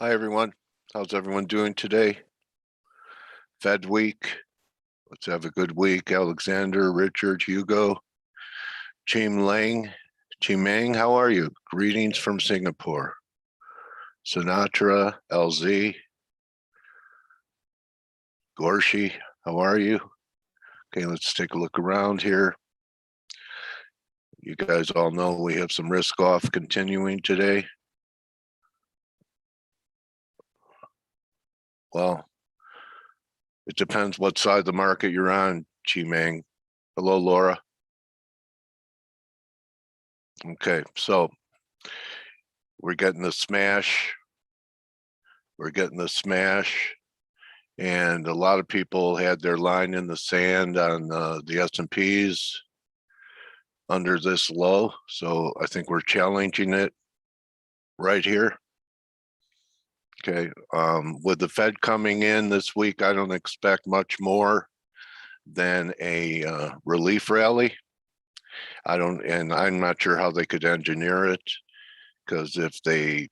Hi, everyone. How's everyone doing today? Fed week. Let's have a good week. Alexander, Richard, Hugo, Chim Lang, Chimang, how are you? Greetings from Singapore. Sinatra, LZ, Gorshi, how are you? Okay, let's take a look around here. You guys all know we have some risk off continuing today. Well, it depends what side of the market you're on, Chimang. Hello, Laura. Okay, so we're getting the smash. We're getting the smash. And a lot of people had their line in the sand on the S&Ps under this low. So I think we're challenging it right here. Okay, with the Fed coming in this week, I don't expect much more than a relief rally. And I'm not sure how they could engineer it, because if they,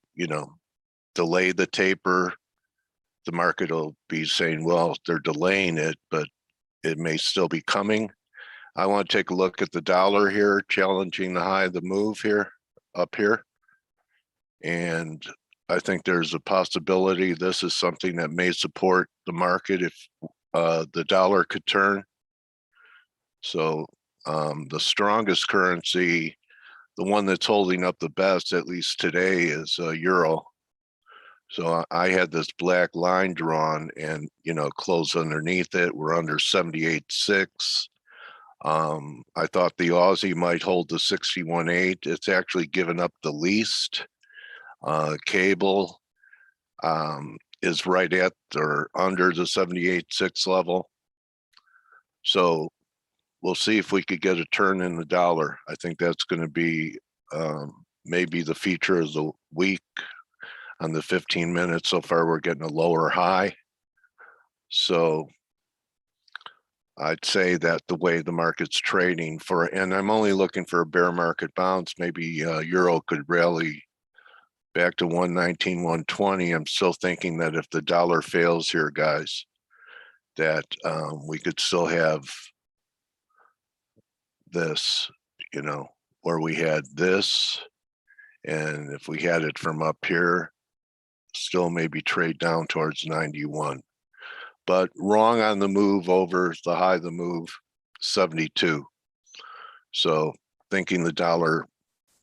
delay the taper, the market will be saying, well, they're delaying it, but it may still be coming. I want to take a look at the dollar here, challenging the high of the move here, up here. And I think there's a possibility this is something that may support the market if the dollar could turn. So the strongest currency, the one that's holding up the best, at least today, is Euro. So I had this black line drawn and, close underneath it. We're under 78.6. I thought the Aussie might hold the 61.8. It's actually given up the least. Cable is right at or under the 78.6 level. So we'll see if we could get a turn in the dollar. I think that's going to be maybe the feature of the week on the 15 minutes. So far, we're getting a lower high. So I'd say that the way the market's trading and I'm only looking for a bear market bounce, maybe Euro could rally back to 119, 120. I'm still thinking that if the dollar fails here, guys, that we could still have this, where we had this. And if we had it from up here, still maybe trade down towards 91. But wrong on the move over the high of the move, 72. So thinking the dollar,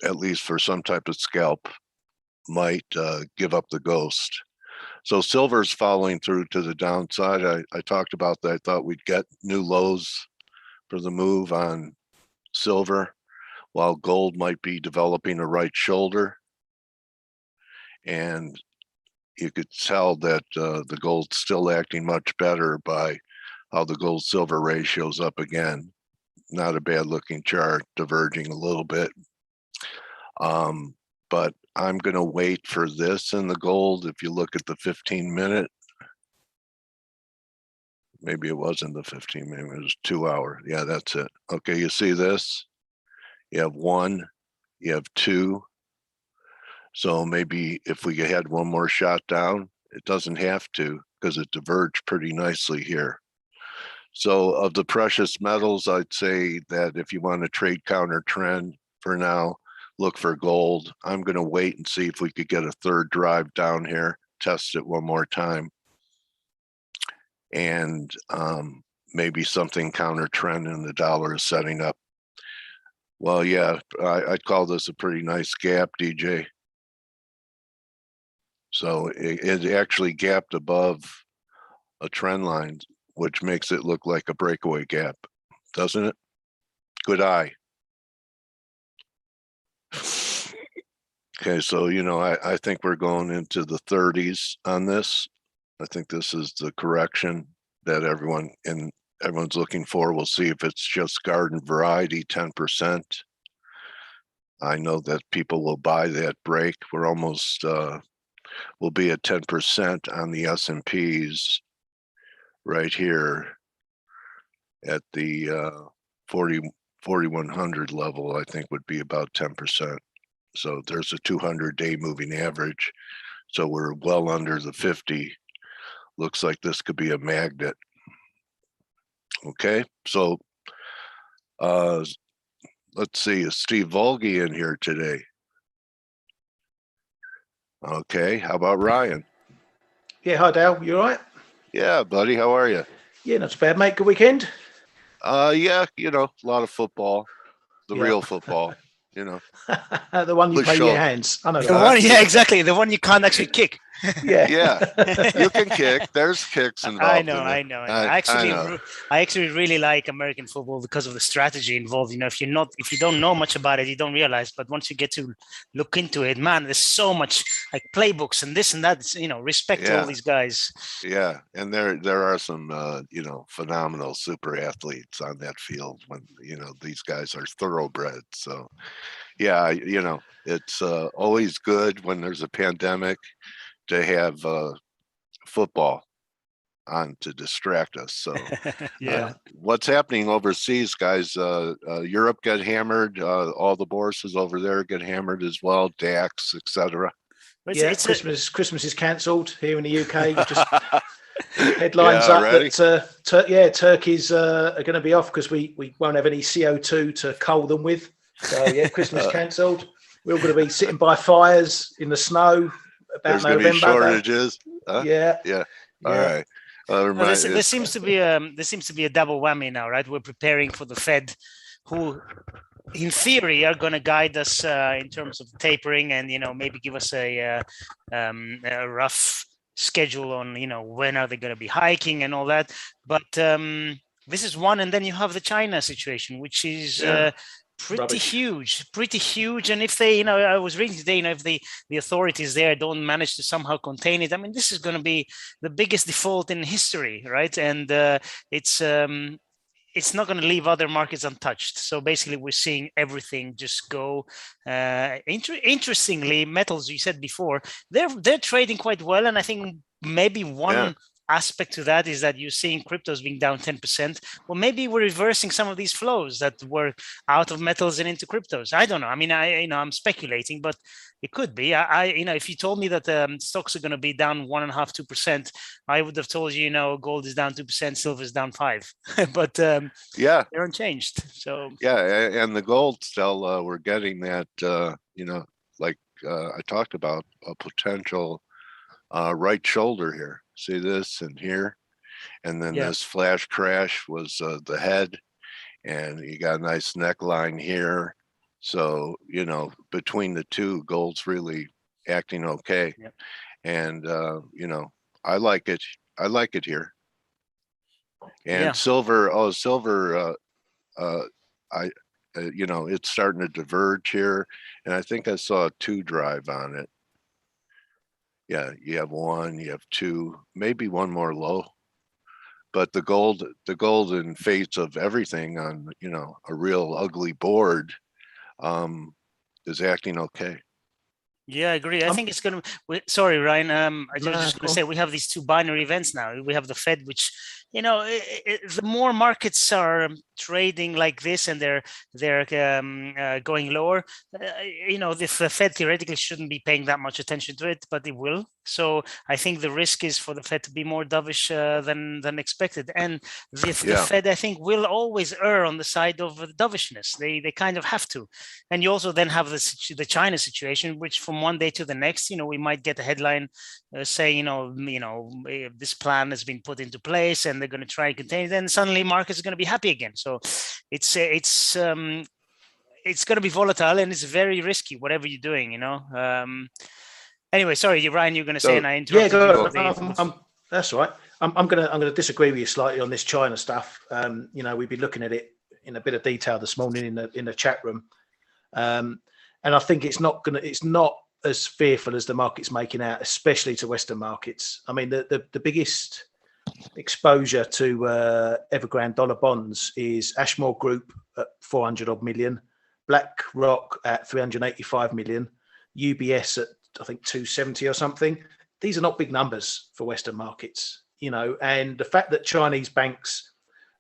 at least for some type of scalp, might give up the ghost. So silver's following through to the downside. I talked about that. I thought we'd get new lows for the move on silver, while gold might be developing a right shoulder. And you could tell that the gold's still acting much better by how the gold silver ratio's up again. Not a bad looking chart, diverging a little bit. But I'm going to wait for this in the gold. If you look at the 15-minute, maybe it wasn't the 15, maybe it was 2 hour. Yeah, that's it. Okay, you see this? You have 1, you have 2. So maybe if we had one more shot down, it doesn't have to, because it diverged pretty nicely here. So of the precious metals, I'd say that if you want to trade counter trend for now, look for gold. I'm going to wait and see if we could get a third drive down here, test it one more time. And maybe something counter trend in the dollar is setting up. Well, yeah, I'd call this a pretty nice gap, DJ. So it actually gapped above a trend line, which makes it look like a breakaway gap, doesn't it? Good eye. Okay, so, I think we're going into the 30s on this. I think this is the correction that everyone's looking for. We'll see if it's just garden variety, 10%. I know that people will buy that break. We're almost, we'll be at 10% on the S&Ps right here at the 4,100 level. I think would be about 10%. So there's a 200-day moving average. So we're well under the 50. Looks like this could be a magnet. Okay, so let's see, is Steve Volge in here today? Okay, how about Ryan? Yeah, hi Dale, you all right? Yeah, buddy, how are you? Yeah, not too bad, mate. Good weekend? Yeah, a lot of football, the Yeah. real football, The one you The play with show. your hands. I know The that. one, yeah, exactly. The one you can't actually kick. Yeah. Yeah, you can kick. There's kicks involved in it. I know. I know. I actually really like American football because of the strategy involved. If you don't know much about it, you don't realize. But once you get to look into it, man, there's so much like playbooks and this and that. Respect to all these guys. Yeah, and there are some phenomenal super athletes on that field when these guys are thoroughbred. So yeah, it's always good when there's a pandemic to have football on to distract us. So Yeah. what's happening overseas, guys? Europe got hammered. All the bourses over there get hammered as well. DAX, etc. Christmas is cancelled here in the UK. Just headlines up that turkeys are going to be off because we won't have any CO2 to cull them with. So yeah, Christmas cancelled. We're all going to be sitting by fires in the snow about November. There's going to be shortages. Huh? Yeah. All right. There seems to be a double whammy now, right? We're preparing for the Fed, who, in theory, are going to guide us in terms of tapering and maybe give us a rough schedule on when are they going to be hiking and all that. But this is one, and then you have the China situation, which is pretty huge. And if they, I was reading today, if the authorities there don't manage to somehow contain it, I mean, this is going to be the biggest default in history, right? And it's not going to leave other markets untouched. So basically, we're seeing everything just go. Interestingly, metals, you said before, they're trading quite well, and I think maybe one aspect to that is that you're seeing cryptos being down 10%. Well, maybe we're reversing some of these flows that were out of metals and into cryptos. I don't know. I mean, I'm speculating, but it could be. If you told me that stocks are going to be down 1.5%, 2%, I would have told you, gold is down 2%, silver is down 5%. But they're unchanged. So and the gold still, we're getting that. I talked about a potential right shoulder here. See this and here, and then this flash crash was the head, and you got a nice neckline here. So between the two, gold's really acting okay. And I like it. I like it here. And silver, it's starting to diverge here, and I think I saw a 2 drive on it. Yeah, you have 1, you have 2, maybe one more low, but the golden fates of everything on a real ugly board is acting okay. Yeah, I agree. I think it's going to. Sorry, Ryan. I was just going to say we have these two binary events now. We have the Fed, which the more markets are trading like this and they're going lower, the Fed theoretically shouldn't be paying that much attention to it, but it will. So I think the risk is for the Fed to be more dovish than expected, and the Fed, I think, will always err on the side of dovishness. They kind of have to, and you also then have the China situation, which from one day to the next, we might get a headline saying, this plan has been put into place and they're going to try and contain it. Then suddenly markets are going to be happy again. So it's going to be volatile and it's very risky, whatever you're doing, Anyway, sorry, Ryan, you're going to say, and I interrupted. That's all right. I'm going to disagree with you slightly on this China stuff. We've been looking at it in a bit of detail this morning in the chat room, and I think it's not as fearful as the market's making out, especially to Western markets. I mean, the biggest exposure to Evergrande dollar bonds is Ashmore Group at 400 odd million, BlackRock at 385 million, UBS at I think 270 or something. These are not big numbers for Western markets, and the fact that Chinese banks,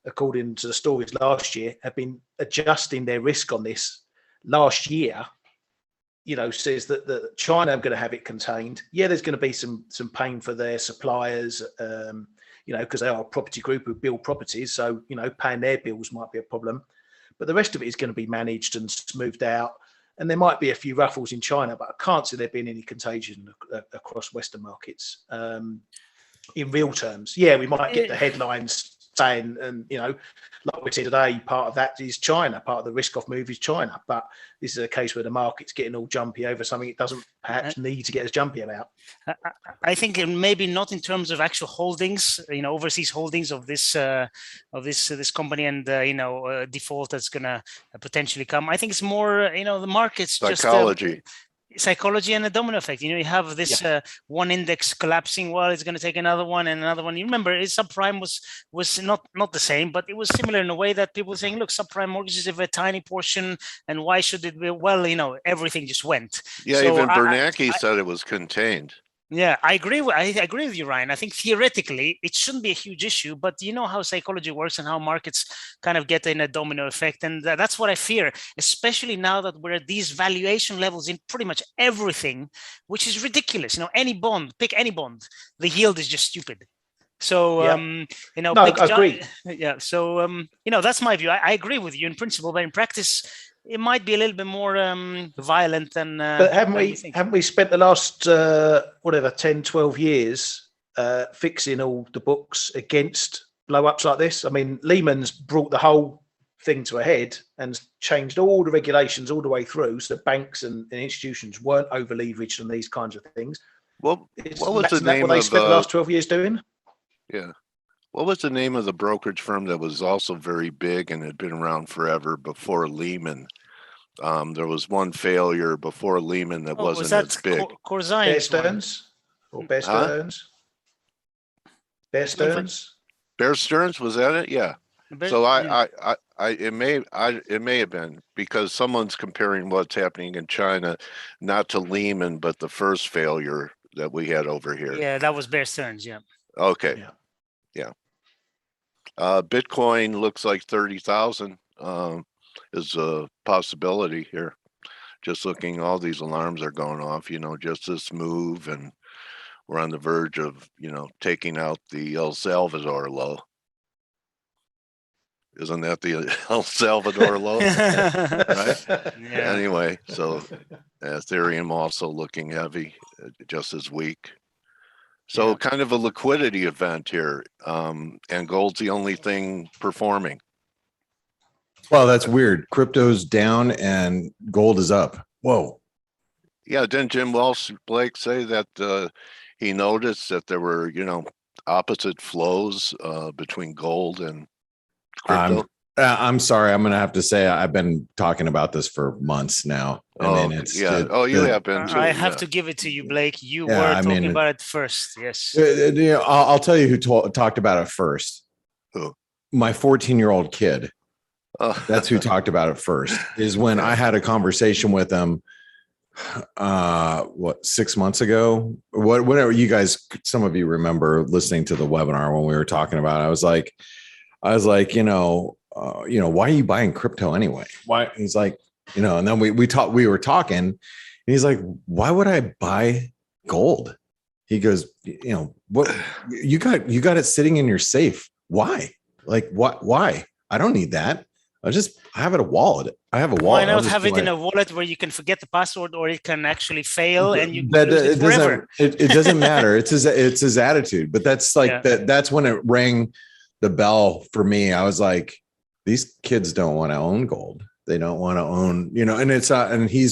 according to the stories last year, have been adjusting their risk on this last year, says that China are going to have it contained. Yeah, there's going to be some pain for their suppliers, because they are a property group who build properties. So, paying their bills might be a problem. But the rest of it is going to be managed and smoothed out. And there might be a few ruffles in China, but I can't see there being any contagion across Western markets in real terms. Yeah, we might get the headlines saying, and like we said today, part of that is China. Part of the risk-off move is China. But this is a case where the market's getting all jumpy over something it doesn't perhaps need to get as jumpy about. I think maybe not in terms of actual holdings, overseas holdings of this company and default that's going to potentially come. I think it's more the market's psychology and a domino effect. You have this one index collapsing. Well, it's going to take another one and another one. You remember, subprime was not the same, but it was similar in a way that people were saying, look, subprime mortgages have a tiny portion, and why should it be? Well, everything just went. Yeah, so even Bernanke said it was contained. Yeah, I agree with you, Ryan. I think theoretically it shouldn't be a huge issue, but you know how psychology works and how markets kind of get in a domino effect. And that's what I fear, especially now that we're at these valuation levels in pretty much everything, which is ridiculous. Any bond, pick any bond, the yield is just stupid. So, I agree. Yeah. So, that's my view. I agree with you in principle, but in practice, it might be a little bit more violent than. But haven't we spent the last 10, 12 years fixing all the books against blow-ups like this? I mean, Lehman's brought the whole thing to a head and changed all the regulations all the way through, so that banks and institutions weren't over-leveraged on these kinds of things. Well, what was the name what they spent the last 12 years doing? Yeah. What was the name of the brokerage firm that was also very big and had been around forever before Lehman? There was one failure before Lehman that wasn't as big. Corzine. Bear Stearns? Or Bear Stearns? Bear Stearns? Bear Stearns, was that it? Yeah. So it may have been, because someone's comparing what's happening in China, not to Lehman, but the first failure that we had over here. Yeah, that was Bear Stearns. Yeah. Okay. Yeah. Bitcoin looks like 30,000 is a possibility here. Just looking, all these alarms are going off, just this move, and we're on the verge of, taking out the El Salvador low. Isn't that the El Salvador low? Right? Yeah. Anyway, so Ethereum also looking heavy, just as weak. So kind of a liquidity event here, and gold's the only thing performing. Well, that's weird. Crypto's down and gold is up. Whoa. Yeah, didn't Jim Welsh Blake say that he noticed that there were, opposite flows between gold and crypto? I'm sorry. I'm going to have to say I've been talking about this for months now. You have been too. I have to give it to you, Blake. You were talking about it first. Yes. I'll tell you who talked about it first. Who? My 14-year-old kid. That's who talked about it first. Is when I had a conversation with him 6 months ago, whatever. You guys, some of you remember listening to the webinar when we were talking about it. I was like, why are you buying crypto anyway? Why? He's like, and then we were talking, and he's like, why would I buy gold? He goes, what you got it sitting in your safe. Why? Like, what? Why? I don't need that. I have it a wallet. I have a wallet. Why not have it in a wallet where you can forget the password, or it can actually fail and you lose it forever? It doesn't matter. It's his attitude. But that's like that's when it rang the bell for me. I was like, these kids don't want to own gold. They don't want to own, and it's and he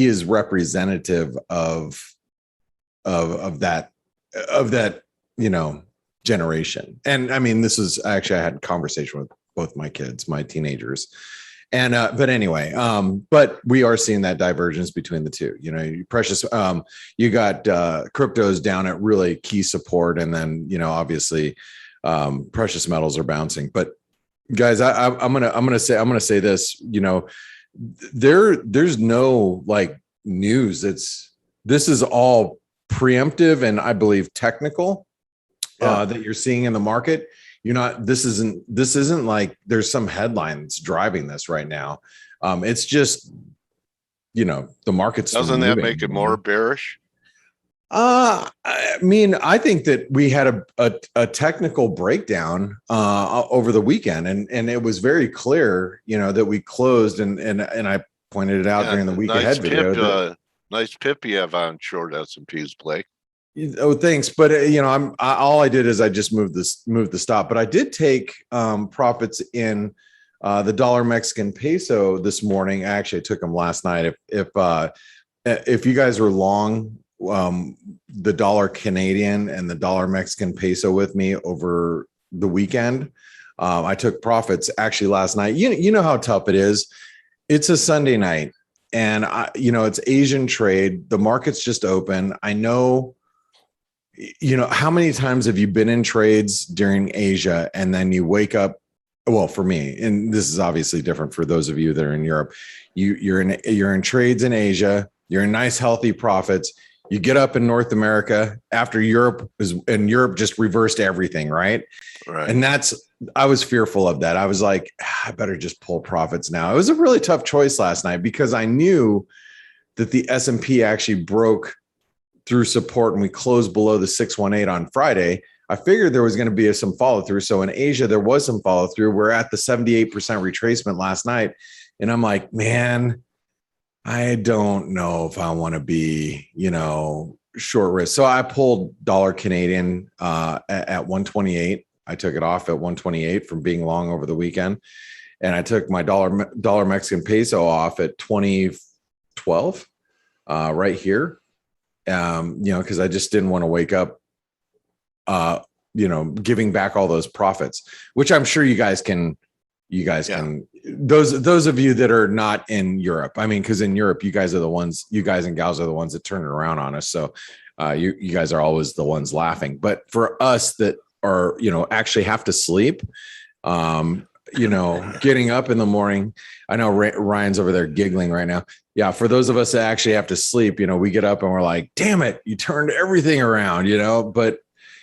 is representative of that generation. And I mean, this is actually, I had a conversation with both my kids, my teenagers. And, but anyway, but we are seeing that divergence between the two, precious, you got, cryptos down at really key support. And then, obviously, precious metals are bouncing, but guys, I'm going to say this, there's no like news. This is all preemptive and I believe technical, that you're seeing in the market. This isn't like there's some headline that's driving this right now. It's just, the market's still Doesn't that moving, make it you more know? bearish? I mean, I think that we had a technical breakdown over the weekend, and it was very clear, that we closed, and I pointed it out Yeah, during the week nice ahead video. nice pip you have on short S&Ps, Blake. Oh, thanks. But all I did is I just moved the stop. But I did take profits in the dollar Mexican peso this morning. Actually, I took them last night. If you guys are long the dollar Canadian and the dollar Mexican peso with me over the weekend, I took profits actually last night. You know how tough it is. It's a Sunday night, and it's Asian trade. The market's just open. I know. How many times have you been in trades during Asia and then you wake up? Well, for me, and this is obviously different for those of you that are in Europe, you're in trades in Asia, you're in nice, healthy profits. You get up in North America after Europe just reversed everything, right? Right. And I was fearful of that. I was like, I better just pull profits now. It was a really tough choice last night because I knew that the S&P actually broke through support and we closed below the 618 on Friday. I figured there was going to be some follow through. So in Asia, there was some follow through. We're at the 78% retracement last night. And I'm like, man, I don't know if I want to be, short risk. So I pulled dollar Canadian at 128. I took it off at 128 from being long over the weekend. And I took my dollar Mexican peso off at 2012 right here. Because I just didn't want to wake up, giving back all those profits, which I'm sure you guys can. Those of you that are not in Europe, I mean, because in Europe, you guys and gals are the ones that turn it around on us. So you guys are always the ones laughing. But for us that are, actually have to sleep, getting up in the morning, I know Ryan's over there giggling right now. Yeah. For those of us that actually have to sleep, we get up and we're like, damn it, you turned everything around, but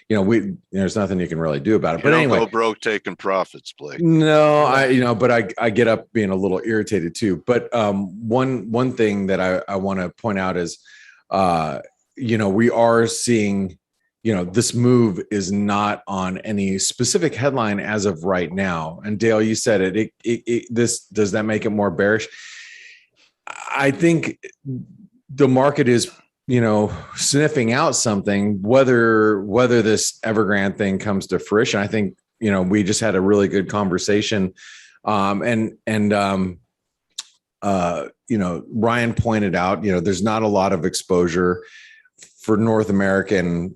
there's nothing you can really do about it. But anyway, go broke taking profits, Blake. No, but I get up being a little irritated too. But one thing that I want to point out is, we are seeing, this move is not on any specific headline as of right now. And Dale, you said it. Does that make it more bearish? I think the market is, sniffing out something, whether this Evergrande thing comes to fruition. I think, we just had a really good conversation. Ryan pointed out, there's not a lot of exposure for North American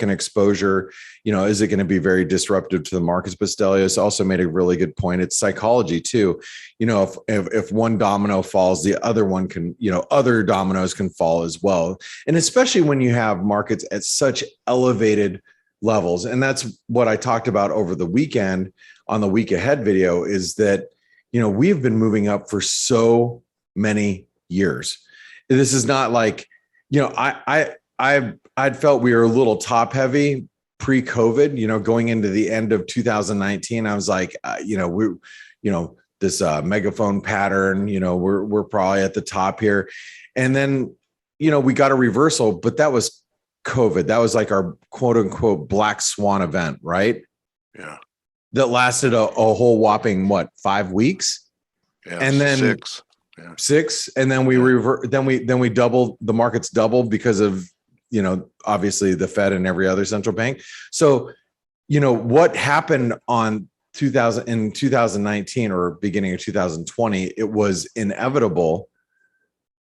exposure. Is it going to be very disruptive to the markets? But Stelios also made a really good point. It's psychology too. If one domino falls, the other one can, other dominoes can fall as well. And especially when you have markets at such elevated levels. And that's what I talked about over the weekend on the week ahead video, is that, we've been moving up for so many years. This is not like, I'd felt we were a little top heavy pre-COVID, going into the end of 2019. I was like, this megaphone pattern, we're probably at the top here. And then, we got a reversal, but that was COVID. That was like our quote unquote black swan event, right? Yeah. That lasted a whole whopping 5 weeks? Yeah. And then 6. Yeah. 6. And then we doubled, the markets doubled because of, obviously the Fed and every other central bank. So, what happened in 2019 or beginning of 2020, it was inevitable,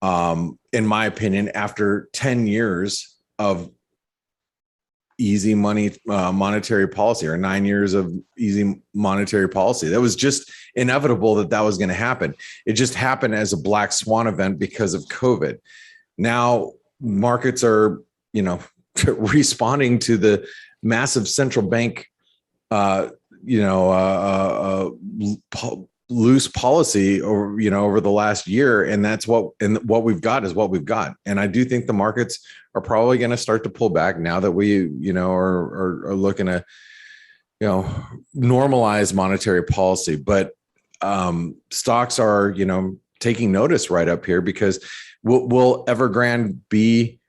in my opinion, after 10 years of easy money, monetary policy, or 9 years of easy monetary policy. That was just inevitable that was going to happen. It just happened as a black swan event because of COVID. Now markets are, responding to the massive central bank, loose policy over the last year. And what we've got is what we've got. And I do think the markets are probably going to start to pull back now that we, are looking to, normalize monetary policy. But stocks are, taking notice right up here, because will Evergrande be,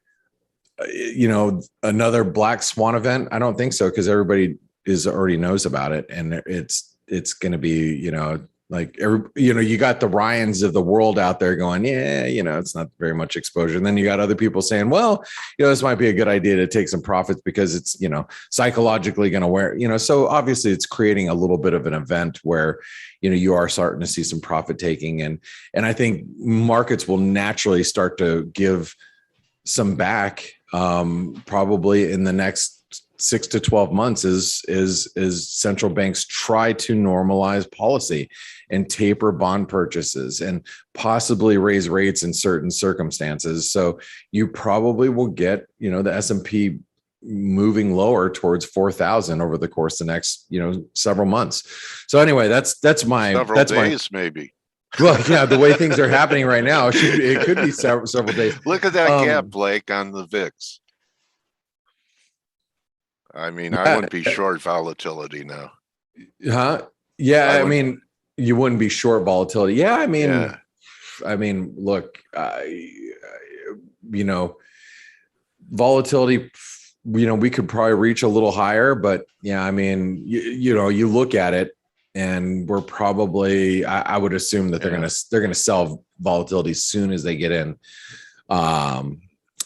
another black swan event? I don't think so, because everybody already knows about it, and it's going to be, you got the Ryans of the world out there going, yeah, it's not very much exposure. And then you got other people saying, well, this might be a good idea to take some profits because it's, psychologically going to wear, so obviously it's creating a little bit of an event where, you are starting to see some profit taking. And I think markets will naturally start to give some back, probably in the next 6 to 12 months is central banks try to normalize policy and taper bond purchases and possibly raise rates in certain circumstances. So you probably will get, the S&P moving lower towards 4,000 over the course of the next, several months. So anyway, that's my several days, maybe. Well, yeah, the way things are happening right now, it could be several days. Look at that gap, Blake, on the VIX. I mean, I wouldn't be short volatility now. Huh? Yeah, I mean, you wouldn't be short volatility. Yeah, I mean, look, volatility, we could probably reach a little higher, but yeah, I mean, you look at it, and we're probably, I would assume that they're gonna sell volatility as soon as they get in.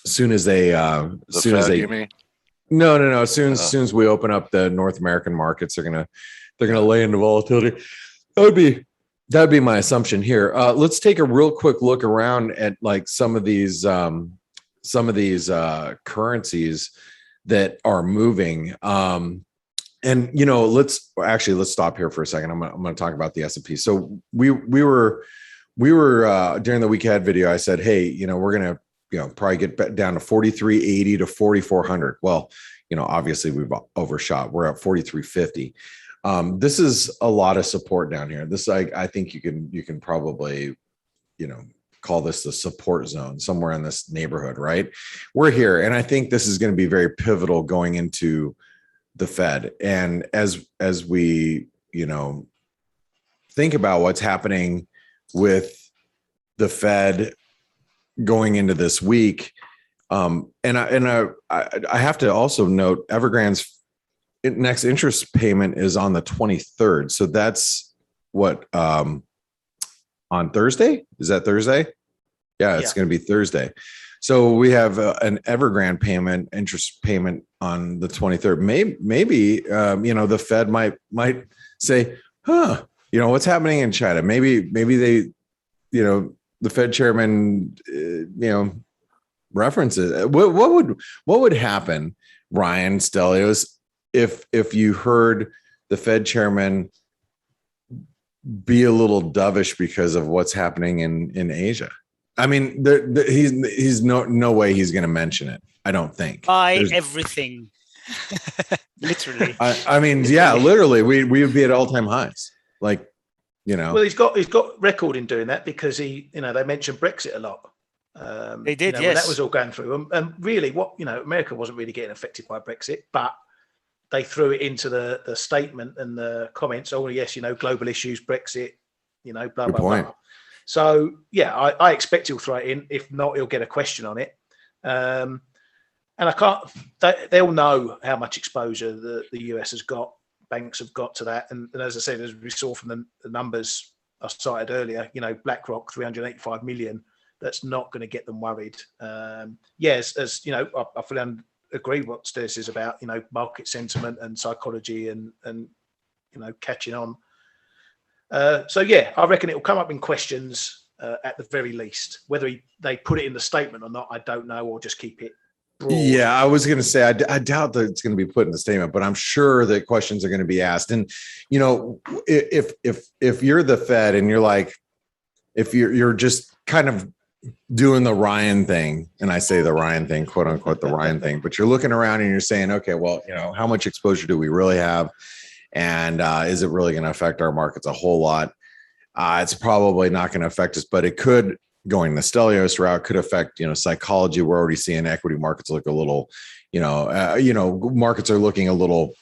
Soon as they, you mean? No. As soon as we open up the North American markets, they're gonna lay into volatility. That'd be my assumption here. Let's take a real quick look around at like some of these currencies that are moving. And let's stop here for a second. I'm going to talk about the S&P. So we were during the week ahead video, I said, hey, we're going to probably get down to 4380 to 4400. Well, obviously we've overshot. We're at 4350. This is a lot of support down here. This, I think you can probably, call this the support zone, somewhere in this neighborhood, right? We're here. And I think this is going to be very pivotal going into the Fed. And as we, think about what's happening with the Fed going into this week. And I have to also note Evergrande's next interest payment is on the 23rd. So that's what, on Thursday? Is that Thursday? Yeah, it's going to be Thursday. So we have an Evergrande interest payment on the 23rd. Maybe the Fed might say, what's happening in China? Maybe they, the Fed chairman, references. What would happen, Ryan Stelios, if you heard the Fed chairman be a little dovish because of what's happening in Asia? I mean, he's no way he's going to mention it. I don't think. Buy everything. Literally. I mean, yeah, literally, we would be at all-time highs. Like, Well, he's got record in doing that because they mentioned Brexit a lot. They did, yes. When that was all going through. And really, America wasn't really getting affected by Brexit, but they threw it into the statement and the comments. Oh, yes, global issues, Brexit, blah, blah, blah. So, yeah, I expect he'll throw it in. If not, he'll get a question on it. And they'll know how much exposure the US has got, banks have got to that. And as I said, as we saw from the numbers I cited earlier, BlackRock, 385 million, that's not going to get them worried. Yes, as I fully agree what Sturz is about, market sentiment and psychology and catching on. So yeah, I reckon it will come up in questions at the very least. Whether they put it in the statement or not, I don't know, or just keep it broad. Yeah, I was going to say, I doubt that it's going to be put in the statement, but I'm sure that questions are going to be asked. And, if you're the Fed and you're like, if you're just kind of doing the Ryan thing, and I say the Ryan thing, quote unquote, the Ryan thing, but you're looking around and you're saying, okay, well, how much exposure do we really have? And is it really going to affect our markets a whole lot? It's probably not going to affect us, but it could, going the Stelios route, could affect, psychology. We're already seeing equity markets look a little, markets are looking a little,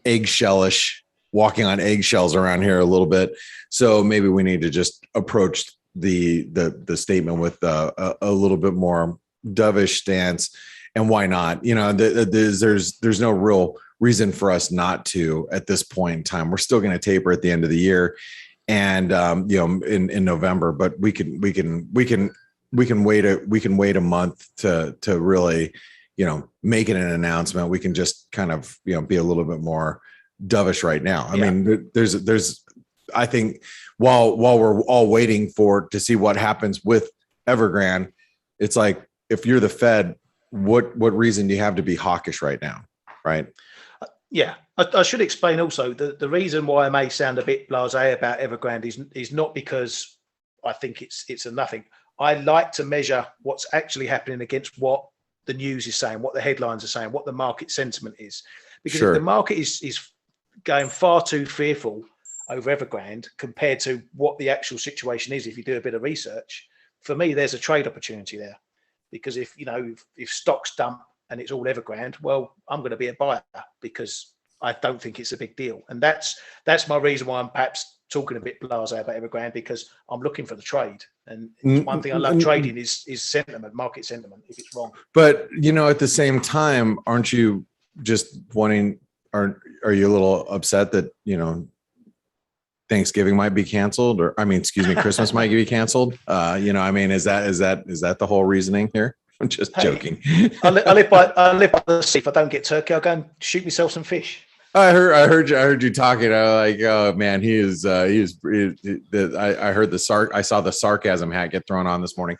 eggshellish walking on eggshells around here a little bit. So maybe we need to just approach the statement with a little bit more dovish stance. And why not? You know, there's no real reason for us not to at this point in time. We're still going to taper at the end of the year, and you know, in November. But we can wait a month to really, you know, make it an announcement. We can just kind of, you know, be a little bit more dovish right now. I mean, there's I think while we're all waiting to see what happens with Evergrande, it's like, if you're the Fed, what reason do you have to be hawkish right now? Right. Yeah, I should explain also the reason why I may sound a bit blasé about Evergrande is not because I think it's a nothing. I like to measure what's actually happening against what the news is saying, what the headlines are saying, what the market sentiment is. Because if the market is going far too fearful over Evergrande compared to what the actual situation is, if you do a bit of research, for me, there's a trade opportunity there. Because if stocks dump and it's all Evergrande, well, I'm going to be a buyer because I don't think it's a big deal. And that's my reason why I'm perhaps talking a bit blasé about Evergrande, because I'm looking for the trade. And one thing I love trading is sentiment, market sentiment, if it's wrong. But, you know, at the same time, aren't you just wanting, are you a little upset that, you know, Thanksgiving might be canceled, or Christmas might be canceled? You know, I mean, is that the whole reasoning here? I'm just joking. I live by the sea. If I don't get turkey, I'll go and shoot myself some fish. I heard you talking. I like, oh man, I saw the sarcasm hat get thrown on this morning.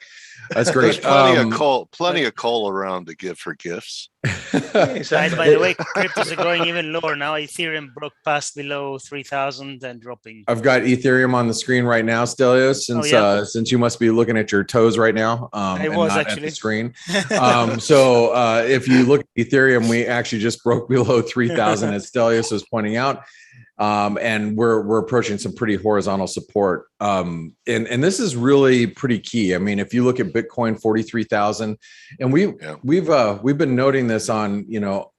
That's great. There's plenty of coal around to give for gifts. By the way, cryptos are going even lower now. Ethereum broke past below 3,000 and dropping. I've got Ethereum on the screen right now, Stelios, since you must be looking at your toes right now. I was actually at the screen. So if you look at Ethereum, we actually just broke below 3,000, as Stelios was pointing out. And we're approaching some pretty horizontal support. And this is really pretty key. I mean, if you look at Bitcoin, 43,000, and we've been noting this on, you know,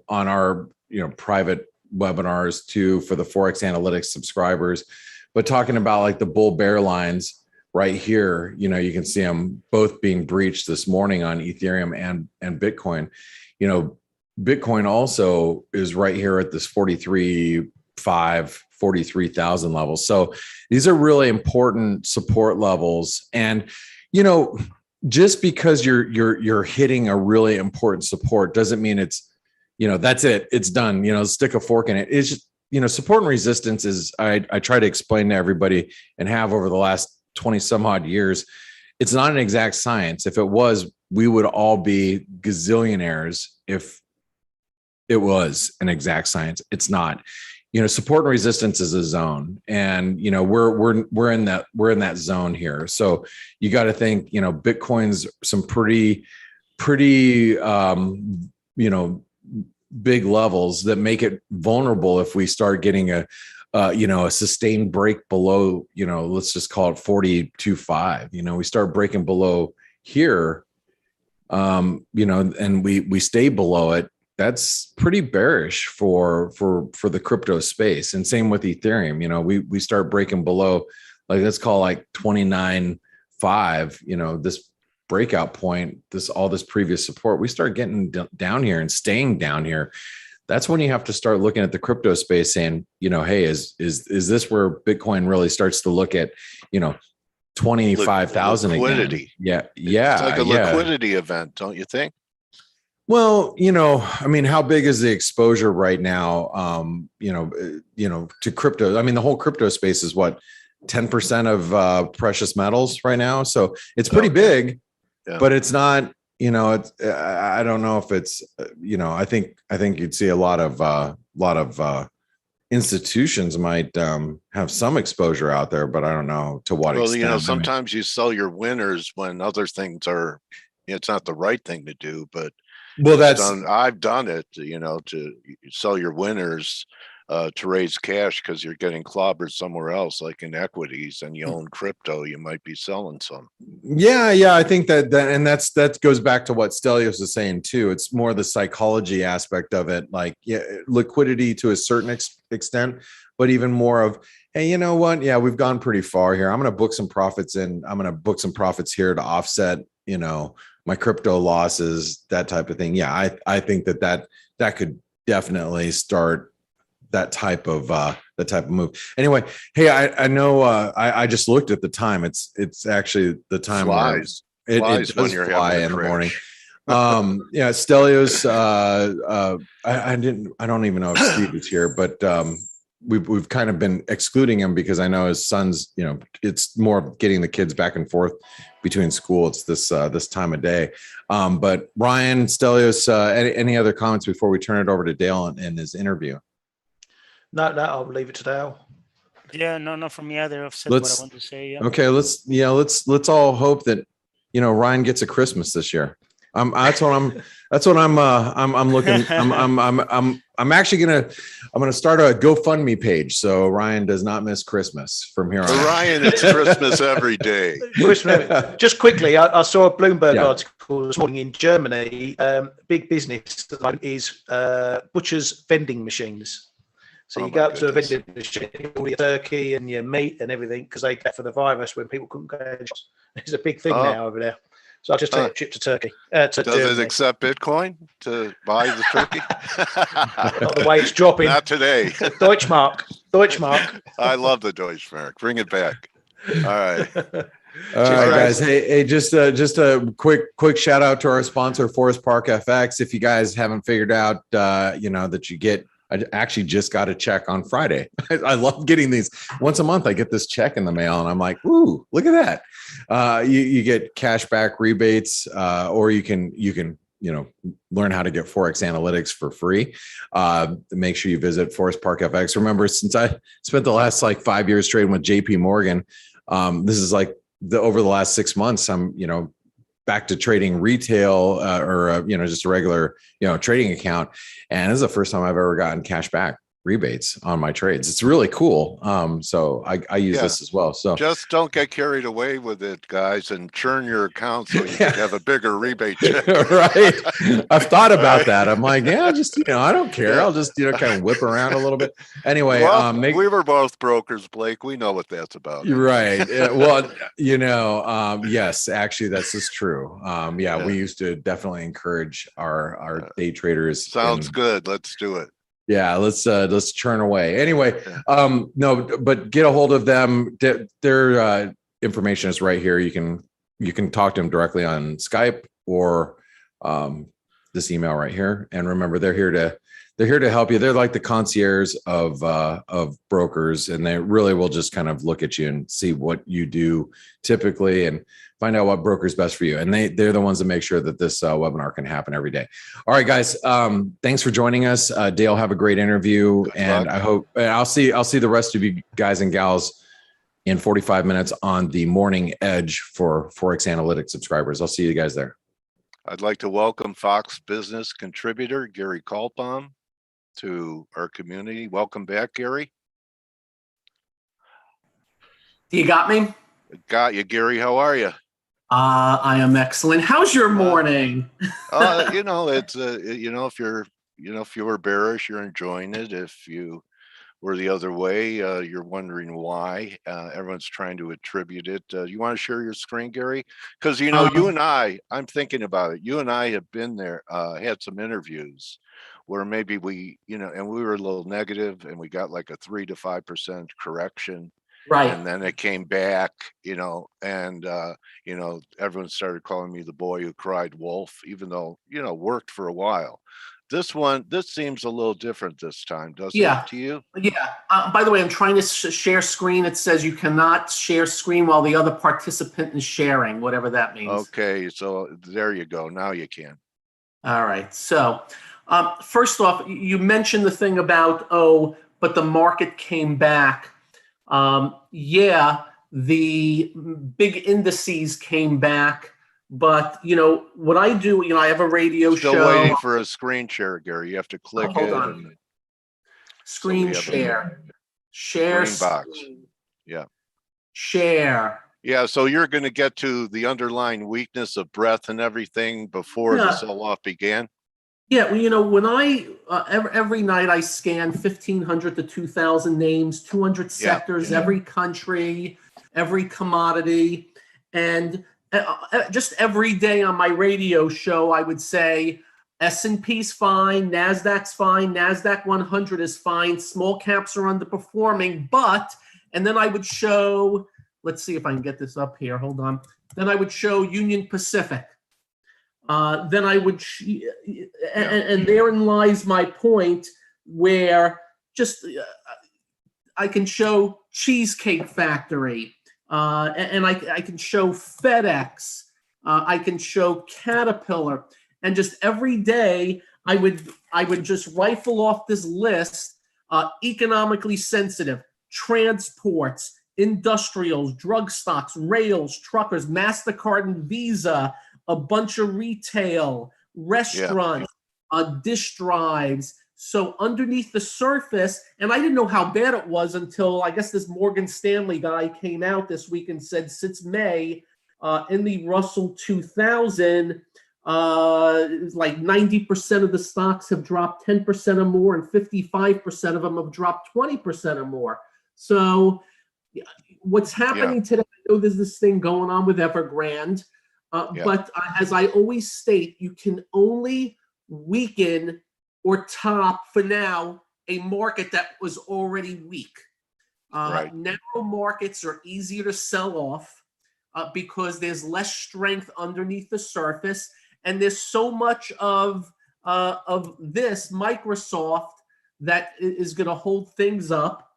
on our, you know, private webinars too, for the Forex Analytics subscribers, but talking about like the bull bear lines right here, you know, you can see them both being breached this morning on Ethereum and Bitcoin. You know, Bitcoin also is right here at this 43,000 levels. So these are really important support levels. And, you know, just because you're hitting a really important support doesn't mean it's, you know, that's it. It's done, you know, stick a fork in it. It's just, you know, support and resistance is, I try to explain to everybody and have over the last 20 some odd years. It's not an exact science. If it was, we would all be gazillionaires if it was an exact science. It's not. You know, support and resistance is a zone, and you know we're in that zone here. So you got to think, you know, Bitcoin's some pretty you know, big levels that make it vulnerable if we start getting a sustained break below, you know, let's just call it 42.5. You know, we start breaking below here, you know, and we stay below it. That's pretty bearish for the crypto space. And same with Ethereum. You know, we start breaking below, like, let's call like 29.5, you know, this breakout point, all this previous support, we start getting down here and staying down here. That's when you have to start looking at the crypto space saying, you know, hey, is this where Bitcoin really starts to look at, you know, 25,000 liquidity. Again? Yeah. It's like a liquidity event, don't you think? Well, you know, I mean, how big is the exposure right now? You know, to crypto. I mean, the whole crypto space is what, 10% of precious metals right now. So it's pretty big, but it's not. You know, it's. I don't know if it's. You know, I think you'd see a lot of institutions might have some exposure out there, but I don't know to what extent. Well, you know, sometimes you sell your winners when other things are. It's not the right thing to do, but. Well, I've done it, you know, to sell your winners to raise cash because you're getting clobbered somewhere else, like in equities, and you own crypto, you might be selling some. Yeah, I think that goes back to what Stelios is saying too. It's more the psychology aspect of it, like liquidity to a certain extent, but even more of, hey, you know what? Yeah, we've gone pretty far here. I'm going to book some profits in. I'm going to book some profits here to offset, my crypto losses, that type of thing. Yeah, I think that could definitely start that type of move. Anyway, hey, I know I just looked at the time. It's actually the time Flies. It Flies when does you're fly having a in the morning. crash. Yeah, Stelios. I don't even know if Steve is here, but we've kind of been excluding him because I know his son's. It's more getting the kids back and forth between school. It's this time of day. But Ryan, Stelios, any other comments before we turn it over to Dale and his interview? No, I'll leave it to Dale. Yeah, no, not from me either. I've said what I want to say. Yeah. Okay, let's all hope that Ryan gets a Christmas this year. That's what I'm looking. I'm actually gonna start a GoFundMe page so Ryan does not miss Christmas from here on. For Ryan, it's Christmas every day. Christmas. Just quickly, I saw a Bloomberg Yeah. article this morning in Germany. Big business is butchers' vending machines. So Oh you my go up to a goodness. vending machine, all your turkey and your meat and everything, because they get for the virus when people couldn't go. It's a big thing Oh. now over there. So I just take a trip to Turkey. To Does Germany. it accept Bitcoin to buy the turkey? Not the way it's dropping. Not today. Deutschmark. I love the Deutschmark. Bring it back. All right. All right, guys. Hey, just a quick shout out to our sponsor, Forest Park FX. If you guys haven't figured out, that I actually just got a check on Friday. I love getting these once a month. I get this check in the mail, and I'm like, "Ooh, look at that!" You get cash back rebates, or you can learn how to get Forex analytics for free. Make sure you visit Forest Park FX. Remember, since I spent the last 5 years trading with JP Morgan, this is over the last 6 months. I'm back to trading retail or just a regular trading account, and this is the first time I've ever gotten cash back rebates on my trades. It's really cool. So I use this as well. So just don't get carried away with it, guys, and churn your account so you can have a bigger rebate check. Right. I've thought about that. I'm like, yeah, just I don't care. I'll just kind of whip around a little bit. Anyway, well, we were both brokers, Blake. We know what that's about. Right. Well, yes, actually, that's just true. Yeah, we used to definitely encourage our day traders. Sounds good. Let's do it. Yeah, let's churn away. Anyway, no, but get a hold of them. Their information is right here. You can talk to them directly on Skype or this email right here. And remember, they're here to help you. They're like the concierge of brokers, and they really will just kind of look at you and see what you do typically and find out what broker is best for you. And they're the ones that make sure that this webinar can happen every day. All right, guys. Thanks for joining us. Dale, have a great interview. Good and luck. I hope I'll see the rest of you guys and gals in 45 minutes on the Morning Edge for Forex Analytics subscribers. I'll see you guys there. I'd like to welcome Fox Business contributor Gary Kaltbaum to our community. Welcome back, Gary. You got me? Got you, Gary. How are you? I am excellent. How's your morning? It's if you were bearish, you're enjoying it. If you were the other way, you're wondering why. Everyone's trying to attribute it. You want to share your screen, Gary? Because you and I'm thinking about it. You and I have been there, had some interviews where maybe we, and we were a little negative, and we got like a 3 to 5% correction. Right. And then it came back, and everyone started calling me the boy who cried wolf, even though, worked for a while. This seems a little different this time, doesn't it to you? Yeah. By the way, I'm trying to share screen. It says you cannot share screen while the other participant is sharing, whatever that means. Okay. So there you go. Now you can. All right. So first off, you mentioned the thing about, but the market came back. The big indices came back, but what I do, I have a radio show. Still waiting for a screen share, Gary. You have to click hold it. on. Screen have a share. Share green box. screen. Yeah. Share. Yeah, so you're going to get to the underlying weakness of breadth and everything before the Yeah. sell-off began. Yeah, well, when I every night I scan 1,500 to 2,000 names, 200 sectors, every country, every commodity, and just every day on my radio show, I would say S&P's fine, Nasdaq's fine, Nasdaq 100 is fine, small caps are underperforming, but, and then I would show, let's see if I can get this up here. Hold on. Then I would show Union Pacific. Then I would, and therein lies my point, where just I can show Cheesecake Factory, and I can show FedEx, I can show Caterpillar, and just every day I would just rifle off this list: economically sensitive, transports, industrials, drug stocks, rails, truckers, MasterCard and Visa, a bunch of retail, restaurants, dish drives. So underneath the surface, and I didn't know how bad it was until I guess this Morgan Stanley guy came out this week and said since May, in the Russell 2000, like 90% of the stocks have dropped 10% or more, and 55% of them have dropped 20% or more. So what's happening today, I know there's this thing going on with Evergrande. But as I always state, you can only weaken or top, for now, a market that was already weak. Narrow markets are easier to sell off because there's less strength underneath the surface, and there's so much of this Microsoft that is going to hold things up.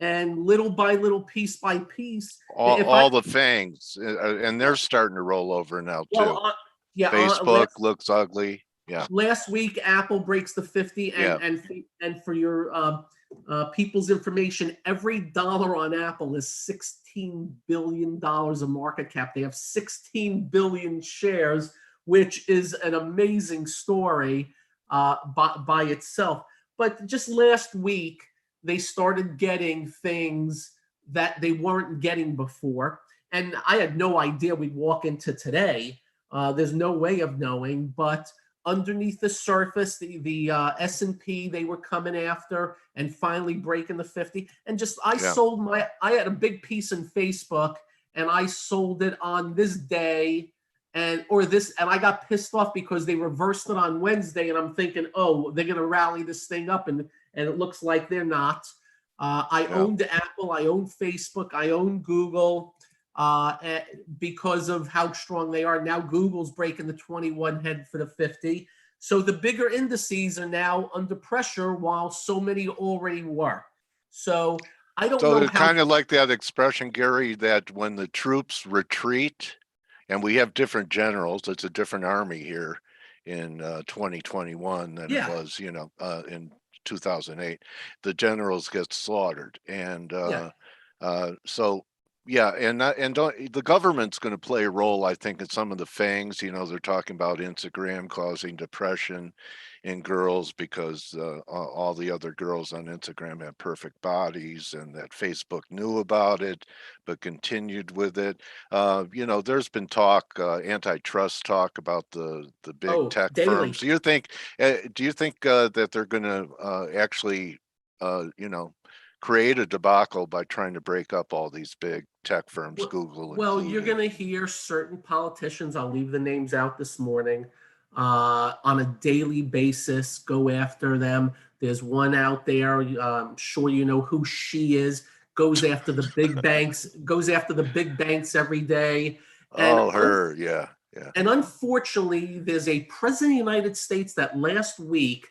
And little by little, piece by piece, all the fangs, and they're starting to roll over now too. Facebook looks ugly. Yeah. Last week, Apple breaks the 50, and for your people's information, every dollar on Apple is $16 billion of market cap. They have 16 billion shares, which is an amazing story by itself. But just last week, they started getting things that they weren't getting before. And I had no idea we'd walk into today. There's no way of knowing, but underneath the surface, the S&P, they were coming after and finally breaking the 50. And just, I had a big piece in Facebook and I sold it on this day and I got pissed off because they reversed it on Wednesday. And I'm thinking, oh, they're going to rally this thing up. And it looks like they're not. I owned Apple, I own Facebook, I own Google because of how strong they are. Now Google's breaking the 21 head for the 50. So the bigger indices are now under pressure while so many already were. So I don't know. So it's kind of like that expression, Gary, that when the troops retreat, and we have different generals, it's a different army here in 2021 than it was, in 2008, the generals get slaughtered. And so the government's going to play a role, I think, in some of the fangs. They're talking about Instagram causing depression in girls because all the other girls on Instagram have perfect bodies, and that Facebook knew about it but continued with it. There's been talk, antitrust talk about the big tech firms. Do you think that they're going to actually create a debacle by trying to break up all these big tech firms, Google? Well, you're going to hear certain politicians, I'll leave the names out this morning, on a daily basis go after them. There's one out there, I'm sure you know who she is, goes after the big banks every day. And her, yeah. And unfortunately, there's a president of the United States that last week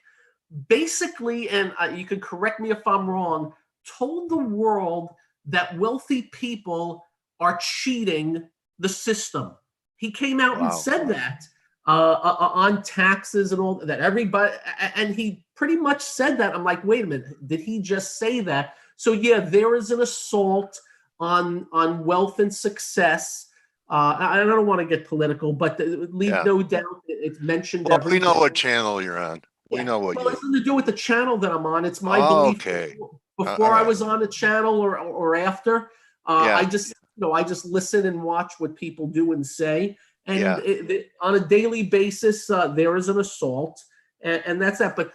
basically, and you can correct me if I'm wrong, told the world that wealthy people are cheating the system. He came out and said that on taxes and all that, everybody, and he pretty much said that. I'm like, wait a minute, did he just say that? So yeah, there is an assault on wealth and success. I don't want to get political, but leave no doubt it's mentioned. Well, we know what channel you're on. We know what Well, you. it's nothing to do with the channel that I'm on. It's my Oh, belief. okay. Before all I right. was on the channel or after, Yeah. I just I just listen and watch what people do and say. And Yeah. on a daily basis, there is an assault, and that's that. But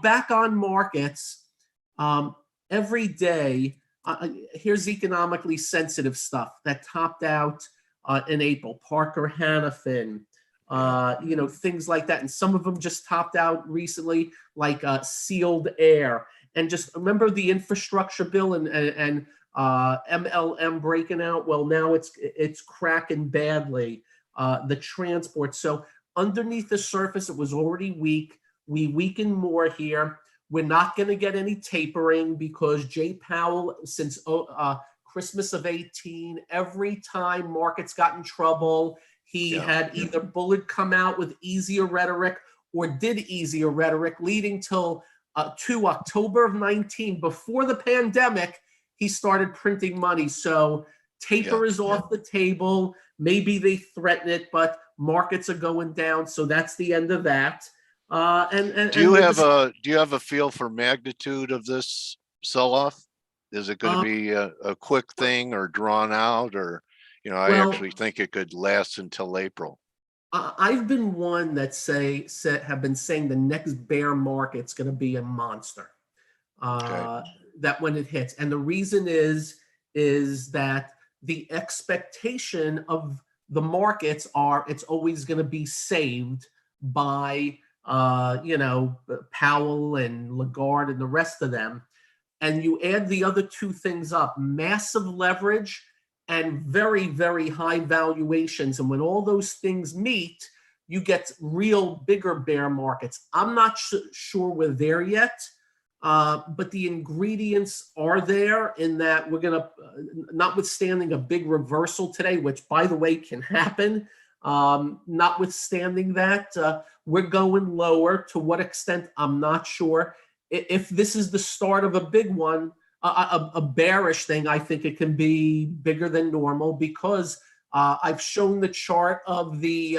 back on markets, every day. Here's economically sensitive stuff that topped out in April. Parker Hannafin, things like that, and some of them just topped out recently, like Sealed Air. And just remember the infrastructure bill and MLM breaking out. Well, now it's cracking badly. The transport. So underneath the surface, it was already weak. We weakened more here. We're not going to get any tapering because Jay Powell, since Christmas of 18, every time markets got in trouble, he had either Bullard come out with easier rhetoric or did easier rhetoric, leading till to October of 19. Before the pandemic, he started printing money. So taper is off the table. Maybe they threaten it, but markets are going down. So that's the end of that. Do you have a feel for magnitude of this sell-off? Is it going to be a quick thing or drawn out, or I actually think it could last until April? I've been one that have been saying the next bear market's going to be a monster. That when it hits, and the reason is that the expectation of the markets it's always going to be saved by Powell and Lagarde and the rest of them. And you add the other two things up, massive leverage and very, very high valuations. And when all those things meet, you get real bigger bear markets. I'm not sure we're there yet, but the ingredients are there in that we're going to, notwithstanding a big reversal today, which by the way can happen, notwithstanding that, we're going lower. To what extent, I'm not sure. If this is the start of a big one, a bearish thing, I think it can be bigger than normal because I've shown the chart of the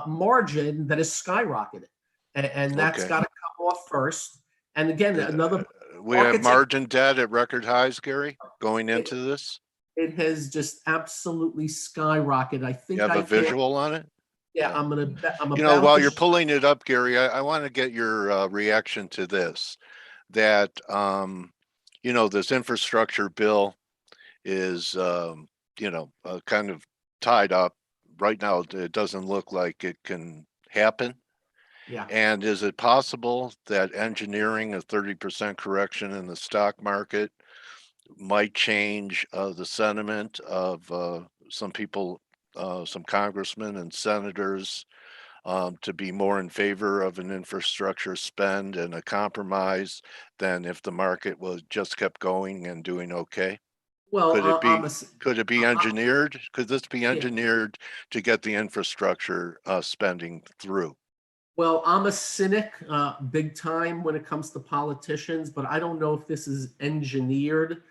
margin that is skyrocketed. And that's got to come off first. And again, we have margin debt at record highs, Gary, going into this. It has just absolutely skyrocketed. I think you have a visual on it. Yeah, I'm while you're pulling it up, Gary, I want to get your reaction to this. That this infrastructure bill is kind of tied up right now. It doesn't look like it can happen. Yeah. And is it possible that engineering a 30% correction in the stock market might change the sentiment of some people, some congressmen and senators, to be more in favor of an infrastructure spend and a compromise than if the market was just kept going and doing okay? Well, could it be engineered? Could this be engineered to get the infrastructure spending through? Well, I'm a cynic, big time when it comes to politicians, but I don't know if this is engineered